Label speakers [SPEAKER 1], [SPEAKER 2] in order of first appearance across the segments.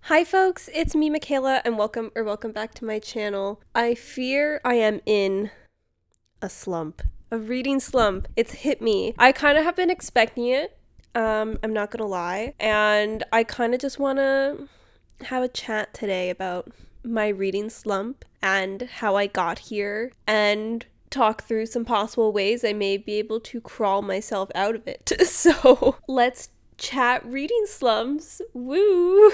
[SPEAKER 1] Hi folks, it's me Michaela and welcome back to my channel. I fear I am in a slump, a reading slump. It's hit me. I kind of have been expecting it, I'm not gonna lie, and I kind of just want to have a chat today about my reading slump and how I got here and talk through some possible ways I may be able to crawl myself out of it. So let's chat reading slumps. Woo!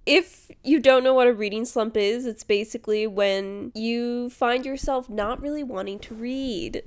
[SPEAKER 1] If you don't know what a reading slump is, it's basically when you find yourself not really wanting to read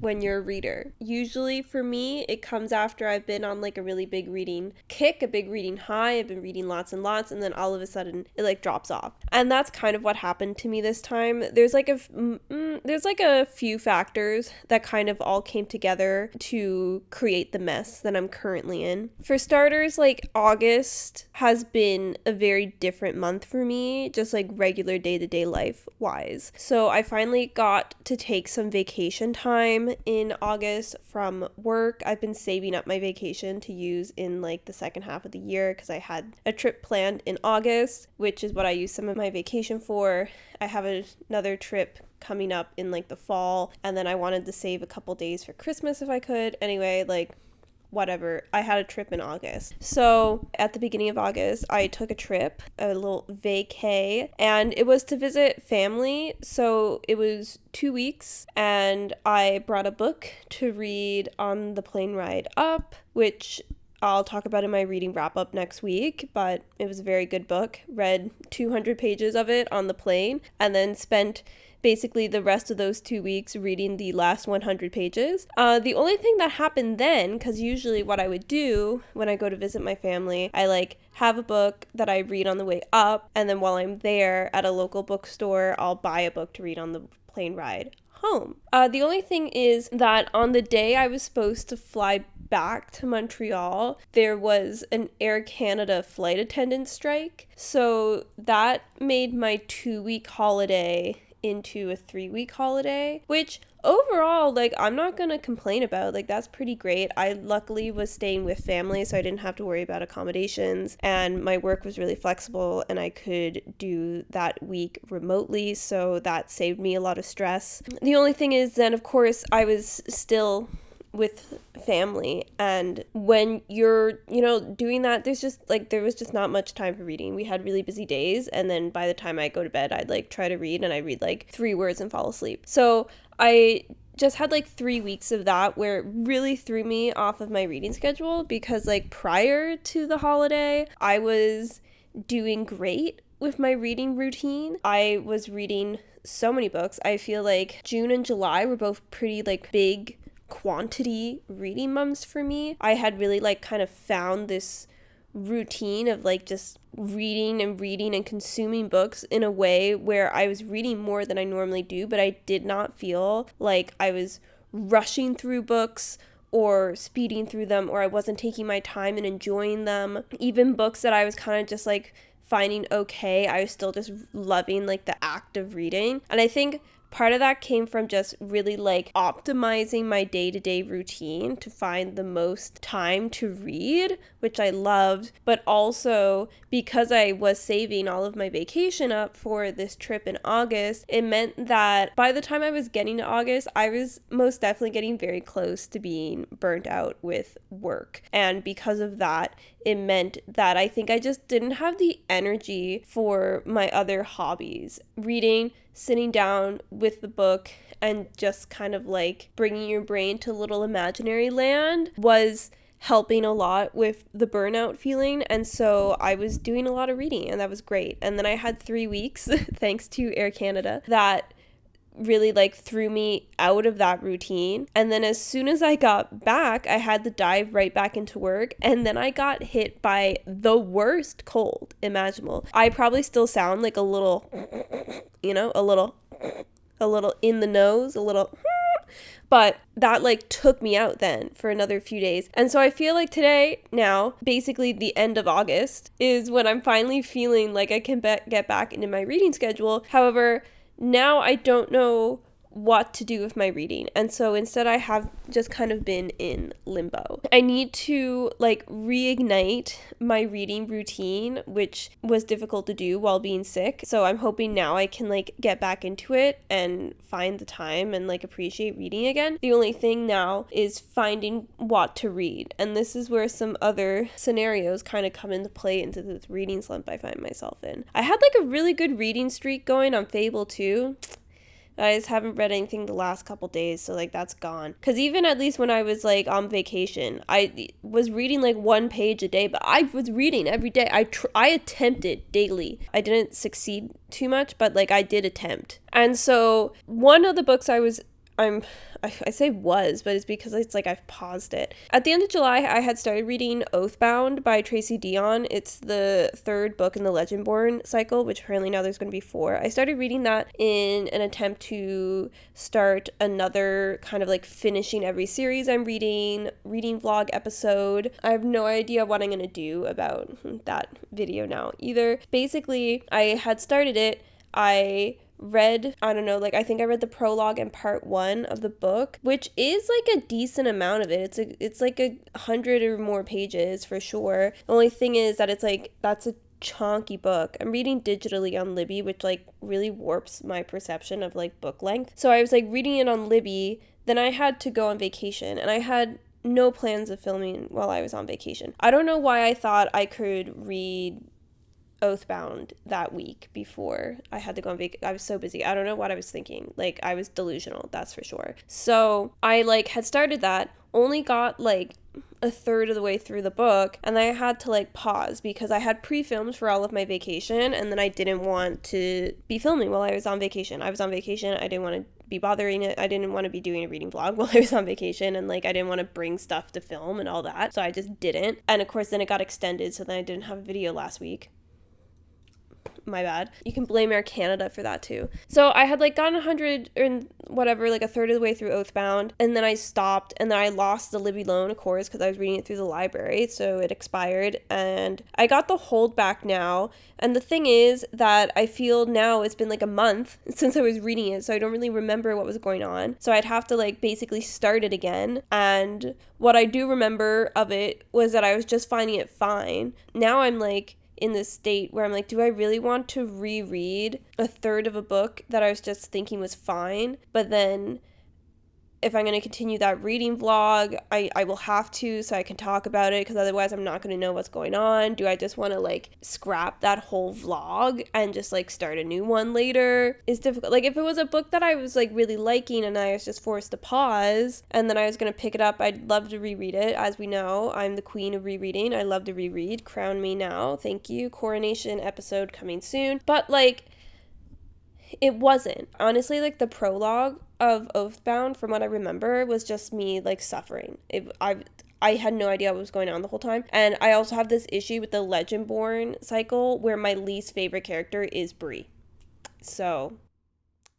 [SPEAKER 1] when you're a reader. Usually for me, it comes after I've been on like a really big reading kick, a big reading high. I've been reading lots and lots, and then all of a sudden it like drops off. And that's kind of what happened to me this time. There's like a few factors that kind of all came together to create the mess that I'm currently in. For starters, like August has been a very different month for me, just like regular day-to-day life wise. So I finally got to take some vacation time in August from work. I've been saving up my vacation to use in like the second half of the year because I had a trip planned in August, which is what I use some of my vacation for. I have another trip coming up in like the fall, and then I wanted to save a couple days for Christmas if I could. Anyway, like whatever. I had a trip in August. So at the beginning of August, I took a trip, a little vacay, and it was to visit family. So it was 2 weeks, and I brought a book to read on the plane ride up, which I'll talk about in my reading wrap up next week, but it was a very good book. Read 200 pages of it on the plane, and then spent basically the rest of those 2 weeks reading the last 100 pages. The only thing that happened then, because usually what I would do when I go to visit my family, I like have a book that I read on the way up, and then while I'm there at a local bookstore, I'll buy a book to read on the plane ride home. The only thing is that on the day I was supposed to fly back to Montreal, there was an Air Canada flight attendant strike. So that made my 2-week holiday into a 3-week holiday, which overall, like, I'm not gonna complain about. Like, that's pretty great. I luckily was staying with family, so I didn't have to worry about accommodations, and my work was really flexible, and I could do that week remotely, so that saved me a lot of stress. The only thing is then, of course, I was still with family, and when you're doing that, there was just not much time for reading. We had really busy days, and then by the time I go to bed, I'd like try to read, and I read like 3 words and fall asleep. So I just had like 3 weeks of that where it really threw me off of my reading schedule, because like prior to the holiday I was doing great with my reading routine. I was reading so many books. I feel like June and July were both pretty like big quantity reading months for me. I had really like kind of found this routine of like just reading and consuming books in a way where I was reading more than I normally do, but I did not feel like I was rushing through books or speeding through them, or I wasn't taking my time and enjoying them. Even books that I was kind of just like finding okay, I was still just loving like the act of reading. And I think part of that came from just really like optimizing my day-to-day routine to find the most time to read, which I loved, but also because I was saving all of my vacation up for this trip in August, it meant that by the time I was getting to August, I was most definitely getting very close to being burnt out with work. And because of that, it meant that I think I just didn't have the energy for my other hobbies. Reading, sitting down with the book, and just kind of like bringing your brain to a little imaginary land was helping a lot with the burnout feeling. And so I was doing a lot of reading, and that was great. And then I had 3 weeks, thanks to Air Canada, that really like threw me out of that routine. And then as soon as I got back, I had to dive right back into work, and then I got hit by the worst cold imaginable. I probably still sound like a little a little in the nose, a little but that like took me out then for another few days. And so I feel like today, now, basically the end of August, is when I'm finally feeling like I can get back into my reading schedule. However, now I don't know what to do with my reading. And so instead I have just kind of been in limbo. I need to like reignite my reading routine, which was difficult to do while being sick. So I'm hoping now I can like get back into it and find the time and like appreciate reading again. The only thing now is finding what to read. And this is where some other scenarios kind of come into play into this reading slump I find myself in. I had like a really good reading streak going on Fable too. I just haven't read anything the last couple days, so like that's gone. Because even at least when I was like on vacation, I was reading like 1 page a day, but I was reading every day. I attempted daily. I didn't succeed too much, but like I did attempt. And so one of the books I say was, but it's because it's like I've paused it. At the end of July, I had started reading Oathbound by Tracy Deonn. It's the 3rd book in the Legendborn cycle, which apparently now there's going to be 4. I started reading that in an attempt to start another kind of like finishing every series I'm reading vlog episode. I have no idea what I'm going to do about that video now either. Basically, I had started it. I read, I don't know, like I think I read the prologue and part 1 of the book, which is like a decent amount of it. It's like 100 or more pages for sure. The only thing is that it's like, that's a chunky book. I'm reading digitally on Libby, which like really warps my perception of like book length. So I was like reading it on Libby, then I had to go on vacation and I had no plans of filming while I was on vacation. I don't know why I thought I could read Oathbound that week before I had to go on vacation. I was so busy. I don't know what I was thinking. Like I was delusional, that's for sure. So I like had started that, only got like a third of the way through the book, and then I had to like pause because I had pre-films for all of my vacation, and then I didn't want to be filming while I was on vacation. I was on vacation. I didn't want to be bothering it. I didn't want to be doing a reading vlog while I was on vacation, and like I didn't want to bring stuff to film and all that. So I just didn't. And of course then it got extended, so then I didn't have a video last week. My bad. You can blame Air Canada for that too. So I had like gotten 100 or whatever, like a third of the way through Oathbound, and then I stopped, and then I lost the Libby loan, of course, because I was reading it through the library, so it expired, and I got the hold back now. And the thing is that I feel now it's been like a month since I was reading it, so I don't really remember what was going on. So I'd have to like basically start it again. And what I do remember of it was that I was just finding it fine. Now I'm like in this state where I'm like, do I really want to reread a third of a book that I was just thinking was fine? But then if I'm going to continue that reading vlog, I will have to, so I can talk about it, because otherwise I'm not going to know what's going on. Do I just want to like scrap that whole vlog and just like start a new one later? It's difficult. Like if it was a book that I was like really liking and I was just forced to pause and then I was going to pick it up, I'd love to reread it. As we know, I'm the queen of rereading. I love to reread. Crown me now. Thank you. Coronation episode coming soon. But like, it wasn't. Honestly, like the prologue of Oathbound, from what I remember, was just me like suffering. I had no idea what was going on the whole time. And I also have this issue with the Legendborn cycle where my least favorite character is Bree. So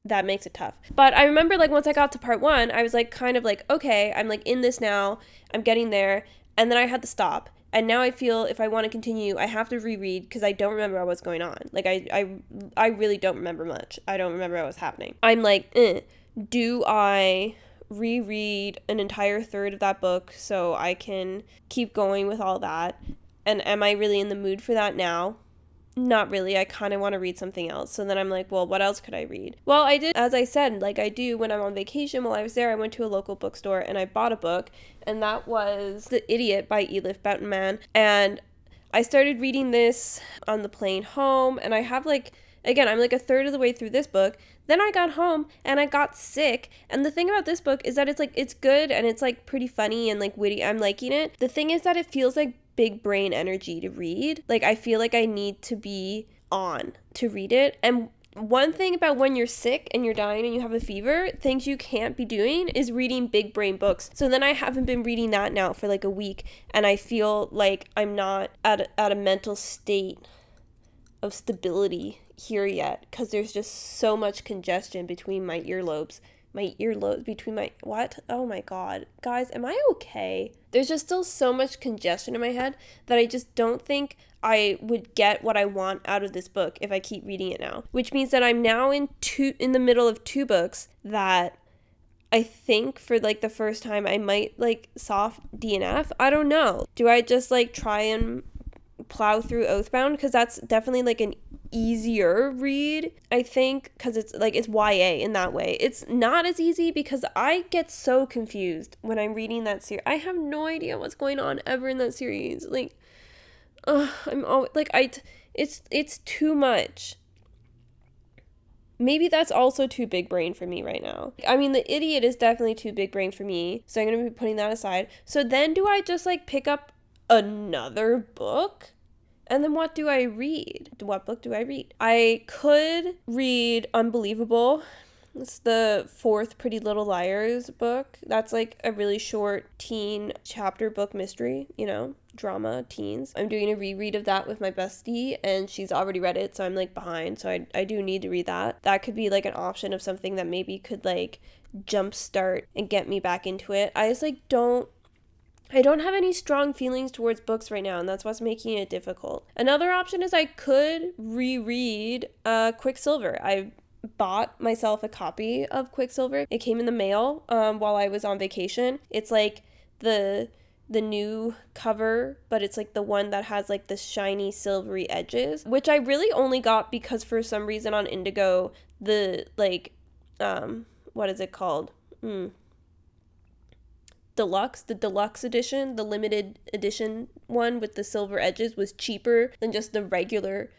[SPEAKER 1] that makes it tough. But I remember like once I got to part 1, I was like kind of like, okay, I'm like in this now. I'm getting there. And then I had to stop. And now I feel if I want to continue, I have to reread because I don't remember what's going on. Like, I really don't remember much. I don't remember what was happening. I'm like, do I reread an entire third of that book so I can keep going with all that? And am I really in the mood for that now? Not really. I kind of want to read something else. So then I'm like, well, what else could I read? Well, I did, as I said, like I do when I'm on vacation. While I was there, I went to a local bookstore and I bought a book, and that was The Idiot by Elif Boughtonman. And I started reading this on the plane home, and I have like, again, I'm like a third of the way through this book. Then I got home and I got sick. And the thing about this book is that it's like, it's good and it's like pretty funny and like witty. I'm liking it. The thing is that it feels like big brain energy to read. Like I feel like I need to be on to read it. And one thing about when you're sick and you're dying and you have a fever, things you can't be doing is reading big brain books. So then I haven't been reading that now for like a week, and I feel like I'm not at a mental state of stability here yet, because there's just so much congestion between my earlobes my earlobes, between my, what? Oh my God. Guys, am I okay? There's just still so much congestion in my head that I just don't think I would get what I want out of this book if I keep reading it now. Which means that I'm now in the middle of 2 books that I think for like the first time I might like soft DNF. I don't know. Do I just like try and plow through Oathbound? Because that's definitely like an easier read, I think, because it's like it's YA in that way. It's not as easy because I get so confused when I'm reading that series. I have no idea what's going on ever in that series. Like, I'm always like it's too much. Maybe that's also too big brain for me right now. I mean, The Idiot is definitely too big brain for me, so I'm gonna be putting that aside. So then do I just like pick up another book? And then what do I read? What book do I read? I could read Unbelievable. It's the 4th Pretty Little Liars book. That's like a really short teen chapter book mystery, you know, drama, teens. I'm doing a reread of that with my bestie, and she's already read it, so I'm like behind. So I do need to read that. That could be like an option of something that maybe could like jumpstart and get me back into it. I just like I don't have any strong feelings towards books right now, and that's what's making it difficult. Another option is I could reread Quicksilver. I bought myself a copy of Quicksilver. It came in the mail while I was on vacation. It's like the new cover, but it's like the one that has like the shiny silvery edges, which I really only got because for some reason on Indigo, the like, what is it called? The deluxe edition, the limited edition one with the silver edges was cheaper than just the regular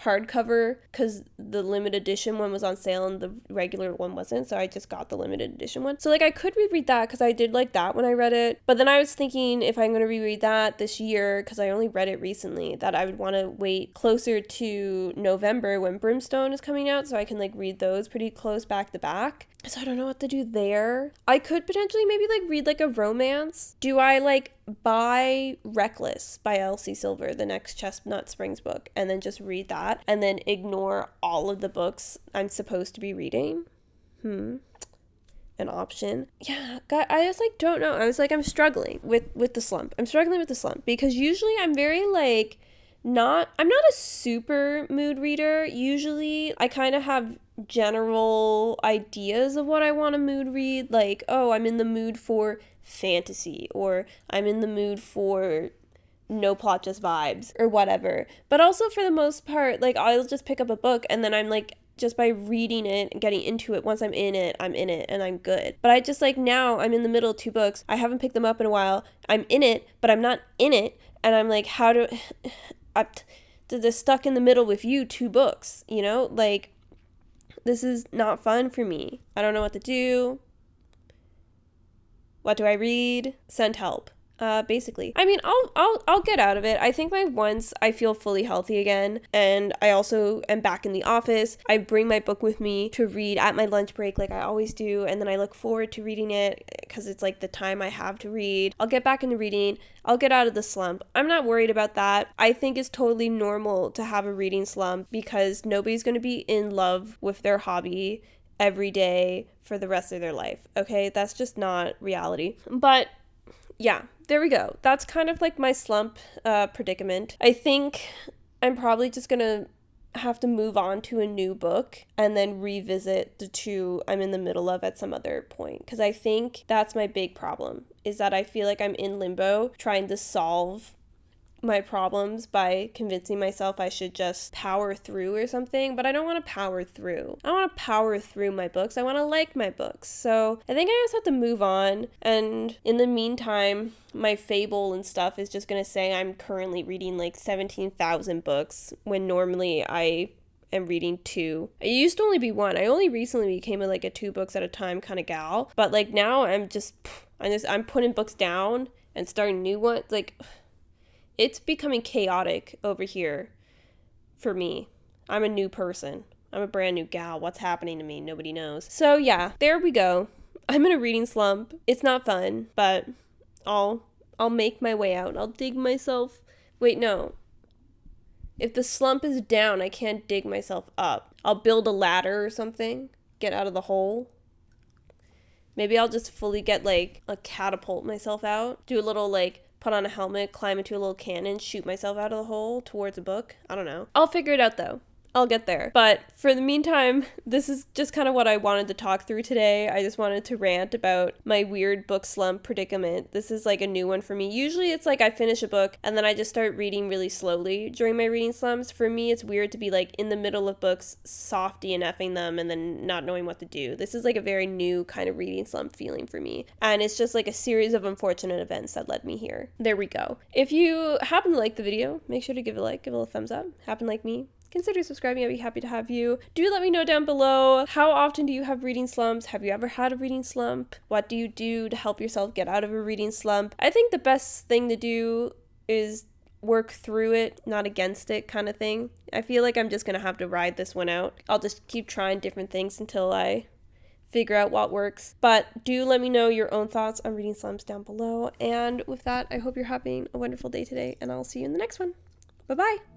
[SPEAKER 1] hardcover because the limited edition one was on sale and the regular one wasn't, so I just got the limited edition one. So like I could reread that because I did like that when I read it, but then I was thinking if I'm going to reread that this year, because I only read it recently, that I would want to wait closer to November when Brimstone is coming out so I can like read those pretty close back to back. So I don't know what to do there. I could potentially maybe like read like a romance. Do I like buy Reckless by Elsie Silver, the next Chestnut Springs book, and then just read that and then ignore all of the books I'm supposed to be reading? An option. Yeah, God, I just like don't know. I was like, I'm struggling with the slump. I'm struggling with the slump because usually I'm very like I'm not a super mood reader. Usually I kind of have general ideas of what I want to mood read, like, oh, I'm in the mood for fantasy, or I'm in the mood for no plot, just vibes, or whatever. But also for the most part, like, I'll just pick up a book and then I'm like, just by reading it and getting into it, once I'm in it and I'm good. But I just like now I'm in the middle of 2 books. I haven't picked them up in a while. I'm in it, but I'm not in it. And I'm like, how do they're stuck in the middle with you 2 books, you know? Like, this is not fun for me. I don't know what to do. What do I read? Send help. Basically. I mean, I'll get out of it. I think like once I feel fully healthy again, and I also am back in the office, I bring my book with me to read at my lunch break like I always do, and then I look forward to reading it because it's like the time I have to read. I'll get back into reading. I'll get out of the slump. I'm not worried about that. I think it's totally normal to have a reading slump because nobody's going to be in love with their hobby every day for the rest of their life. Okay? That's just not reality. But yeah, there we go. That's kind of like my slump predicament. I think I'm probably just gonna have to move on to a new book and then revisit the 2 I'm in the middle of at some other point. Because I think that's my big problem, is that I feel like I'm in limbo trying to solve my problems by convincing myself I should just power through or something, but I don't want to power through. I don't want to power through my books. I want to like my books. So I think I just have to move on, and in the meantime, my Fable and stuff is just going to say I'm currently reading like 17,000 books when normally I am reading 2. It used to only be 1. I only recently became a 2 books at a time kind of gal, but like now I'm putting books down and starting new ones. Like, it's becoming chaotic over here for me. I'm a new person. I'm a brand new gal. What's happening to me? Nobody knows. So yeah, there we go. I'm in a reading slump. It's not fun, but I'll make my way out. I'll dig myself. Wait, no. If the slump is down, I can't dig myself up. I'll build a ladder or something. Get out of the hole. Maybe I'll just fully get like a catapult myself out, do a little like put on a helmet, climb into a little cannon, shoot myself out of the hole towards a book. I don't know. I'll figure it out though. I'll get there. But for the meantime, this is just kind of what I wanted to talk through today. I just wanted to rant about my weird book slump predicament. This is like a new one for me. Usually it's like I finish a book and then I just start reading really slowly during my reading slumps. For me, it's weird to be like in the middle of books, softy and effing them and then not knowing what to do. This is like a very new kind of reading slump feeling for me. And it's just like a series of unfortunate events that led me here. There we go. If you happen to like the video, make sure to give it a like, give it a thumbs up. Happen like me, consider subscribing. I'd be happy to have you. Do let me know down below, how often do you have reading slumps? Have you ever had a reading slump? What do you do to help yourself get out of a reading slump? I think the best thing to do is work through it, not against it kind of thing. I feel like I'm just gonna have to ride this one out. I'll just keep trying different things until I figure out what works. But do let me know your own thoughts on reading slumps down below. And with that, I hope you're having a wonderful day today, and I'll see you in the next one. Bye-bye.